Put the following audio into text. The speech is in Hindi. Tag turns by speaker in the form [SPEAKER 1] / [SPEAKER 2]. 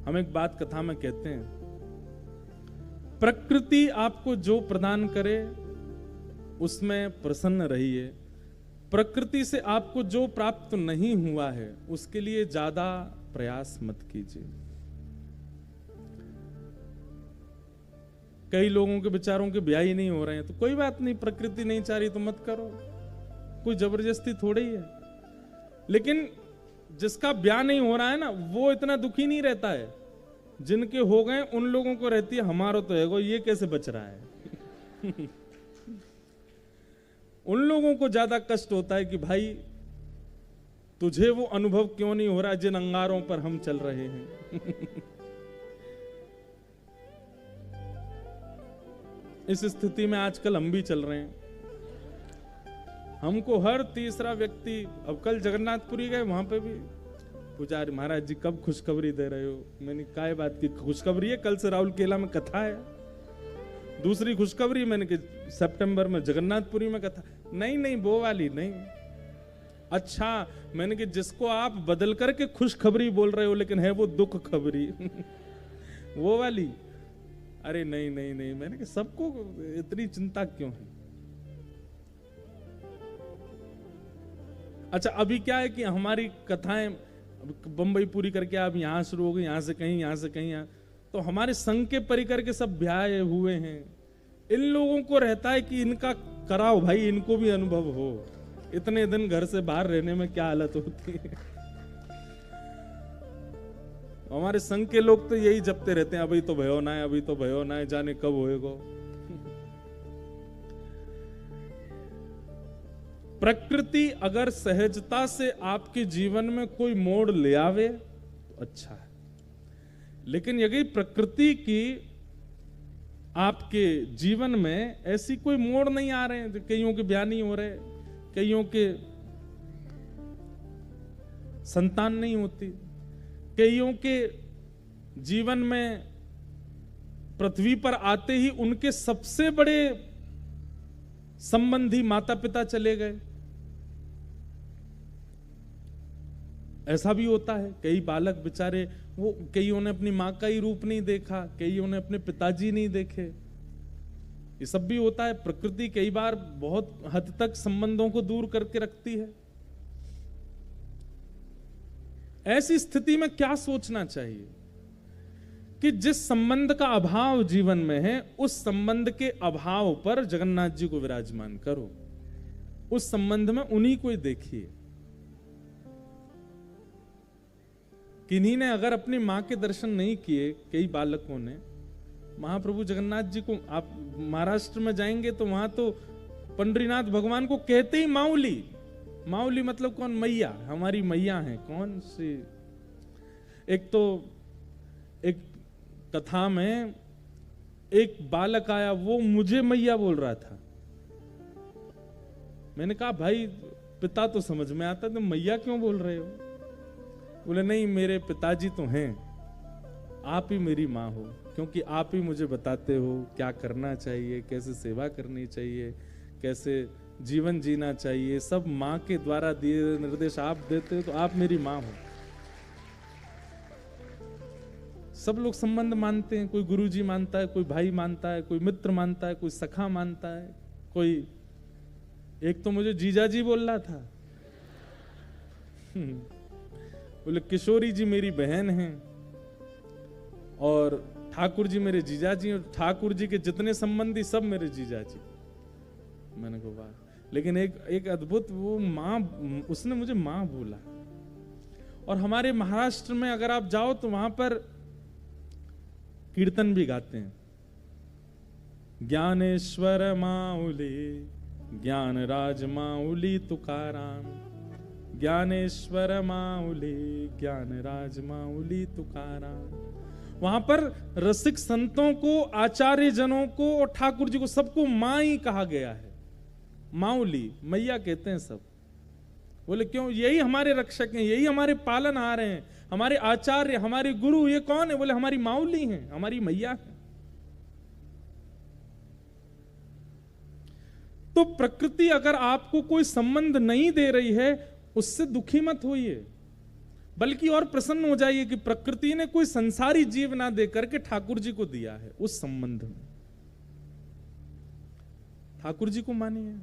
[SPEAKER 1] हम एक बात कथा में कहते हैं, प्रकृति आपको जो प्रदान करे उसमें प्रसन्न रहिए। प्रकृति से आपको जो प्राप्त नहीं हुआ है उसके लिए ज्यादा प्रयास मत कीजिए। कई लोगों के विचारों के ब्याह ही नहीं हो रहे हैं, तो कोई बात नहीं, प्रकृति नहीं चाह रही तो मत करो, कोई जबरदस्ती थोड़ी ही है। लेकिन जिसका ब्याह नहीं हो रहा है ना, वो इतना दुखी नहीं रहता है। जिनके हो गए उन लोगों को रहती है हमारा तो है, ये कैसे बच रहा है। उन लोगों को ज्यादा कष्ट होता है कि भाई तुझे वो अनुभव क्यों नहीं हो रहा जिन अंगारों पर हम चल रहे हैं। इस स्थिति में आजकल हम भी चल रहे हैं। हमको हर तीसरा व्यक्ति, अब कल जगन्नाथपुरी गए, वहां पे भी पुजारी महाराज जी कब खुशखबरी दे रहे हो? मैंने काय बात की खुशखबरी है, कल से राहुल केला में कथा है। दूसरी खुशखबरी मैंने कि सितंबर में जगन्नाथपुरी में कथा। नहीं वो वाली नहीं। अच्छा, मैंने कि जिसको आप बदल करके खुशखबरी बोल रहे हो लेकिन है वो दुख खबरी। वो वाली। अरे नहीं, मैंने कि सबको इतनी चिंता क्यों है? अच्छा, अभी क्या है कि हमारी कथाएं बंबई पूरी करके आप यहां शुरू हो गई, यहां से कहीं यहाँ, तो हमारे संघ के परिकर के सब ब्याह हुए हैं। इन लोगों को रहता है कि इनका कराओ भाई, इनको भी अनुभव हो। इतने दिन घर से बाहर रहने में क्या हालत होती है। हमारे संघ के लोग तो यही जपते रहते हैं, अभी तो भयो ना है, अभी तो भयो ना है, जाने कब होएगा। प्रकृति अगर सहजता से आपके जीवन में कोई मोड़ ले आवे तो अच्छा है, लेकिन यदि प्रकृति की आपके जीवन में ऐसी कोई मोड़ नहीं आ रहे हैं, कईयों के ब्याह नहीं हो रहे, कईयों के संतान नहीं होती, कईयों के जीवन में पृथ्वी पर आते ही उनके सबसे बड़े संबंधी माता पिता चले गए, ऐसा भी होता है। कई बालक बेचारे, वो कईयों ने अपनी मां का ही रूप नहीं देखा, कईयों ने अपने पिताजी नहीं देखे, ये सब भी होता है। प्रकृति कई बार बहुत हद तक संबंधों को दूर करके रखती है। ऐसी स्थिति में क्या सोचना चाहिए कि जिस संबंध का अभाव जीवन में है, उस संबंध के अभाव पर जगन्नाथ जी को विराजमान करो, उस संबंध में उन्हीं को ही देखिए। किन्हीं ने अगर अपनी मां के दर्शन नहीं किए, कई बालकों ने, महाप्रभु जगन्नाथ जी को, आप महाराष्ट्र में जाएंगे तो वहां तो पंडरीनाथ भगवान को कहते ही माउली। माउली मतलब कौन? मैया, हमारी मैया है। कौन सी? एक तो एक कथा में एक बालक आया, वो मुझे मैया बोल रहा था। मैंने कहा भाई पिता तो समझ में आता, तो मैया क्यों बोल रहे हो? बोले नहीं, मेरे पिताजी तो हैं, आप ही मेरी माँ हो, क्योंकि आप ही मुझे बताते हो क्या करना चाहिए, कैसे सेवा करनी चाहिए, कैसे जीवन जीना चाहिए, सब माँ के द्वारा दिए निर्देश आप देते हो, तो आप मेरी माँ हो। सब लोग संबंध मानते हैं, कोई गुरुजी मानता है, कोई भाई मानता है, कोई मित्र मानता है, कोई सखा मानता है, कोई, एक तो मुझे जीजा जी बोल रहा था। बोले किशोरी जी मेरी बहन हैं और ठाकुर जी मेरे जीजा जी, और ठाकुर जी के जितने संबंधी सब मेरे जीजा जी। मैंने कहा वाह। लेकिन एक अद्भुत, वो माँ, उसने मुझे माँ बोला। और हमारे महाराष्ट्र में अगर आप जाओ तो वहां पर कीर्तन भी गाते हैं, ज्ञानेश्वर माऊली, ज्ञान राज माऊली तुकाराम, ज्ञानेश्वर माऊली, ज्ञान राज माऊली तुकाराम। वहां पर रसिक संतों को, आचार्य जनों को और ठाकुर जी को सबको मां ही कहा गया है। माऊली, मैया कहते हैं सब। बोले क्यों? यही हमारे रक्षक हैं, यही हमारे पालनहार हैं, हमारे आचार्य, हमारे गुरु। ये कौन है? बोले हमारी माऊली हैं, हमारी मैया है। तो प्रकृति अगर आपको कोई संबंध नहीं दे रही है, उससे दुखी मत होइए। बल्कि और प्रसन्न हो जाइए कि प्रकृति ने कोई संसारी जीव ना दे करके ठाकुर जी को दिया है। उस संबंध में ठाकुर जी को मानिए।